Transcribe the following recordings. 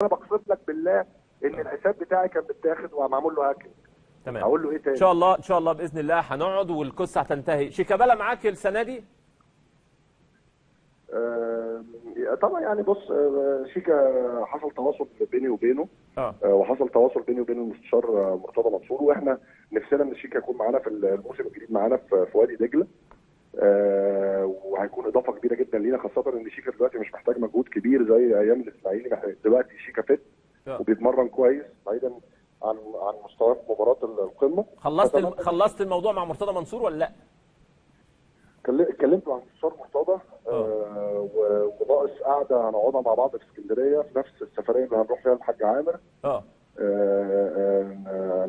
انا بقسم لك بالله ان الحساب بتاعي كان متاخد ومعمول له هاكينج. تمام. اقول له ايه تاني؟ ان شاء الله ان شاء الله باذن الله هنقعد والقصه هتنتهي. شيكابالا معاك السنه دي؟ آه طبعا يعني بص، شيكا حصل تواصل بيني وبينه، اه وحصل تواصل بيني وبين المستشار مرتضى منصور، واحنا نفسنا ان شيكا يكون معانا في الموسم الجديد معانا في وادي دجله. وهيكون اضافه كبيره جدا لينا، خاصه ان شيكا دلوقتي مش محتاج مجهود كبير زي ايام الاسماعيلي. دلوقتي شيكا فت اه. وبيتمرن كويس بعيدا عن مستواه في مباراه القمه. فتمنى خلصت الموضوع مع مرتضى منصور ولا لا؟ اتكلمت مع المستشار مرتضى، اه وناقص قاعده هنقعدها مع بعض في اسكندريه في نفس السفريه اللي هنروح فيها الحاج عامر. اه.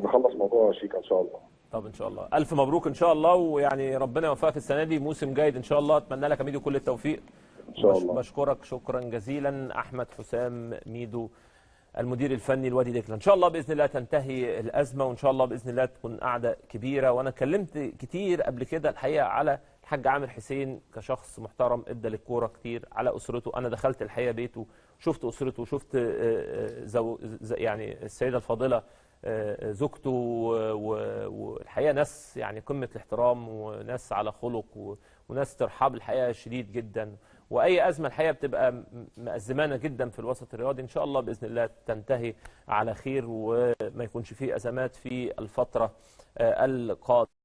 نخلص موضوع شيكا ان شاء الله. طب ان شاء الله الف مبروك ان شاء الله، ويعني ربنا يوفقك السنه دي، موسم جيد ان شاء الله. اتمنى لك يا ميدو كل التوفيق. ان شاء الله. بشكرك شكرا جزيلا احمد حسام ميدو المدير الفني لوادي دجله. ان شاء الله باذن الله تنتهي الازمه، وان شاء الله باذن الله تكون قعده كبيره. وانا اتكلمت كتير قبل كده الحقيقه على الحاج عامر حسين كشخص محترم ادى للكوره كتير، على اسرته. انا دخلت الحقيقه بيته، شفت اسرته، شفت يعني السيده الفاضله زوجته، والحقيقه ناس يعني قمه الاحترام، وناس على خلق، وناس ترحاب الحقيقه شديد جدا. واي ازمه الحقيقه بتبقى مأزمانه جدا في الوسط الرياضي. ان شاء الله باذن الله تنتهي على خير، وما يكونش فيه ازمات في الفتره القادمه.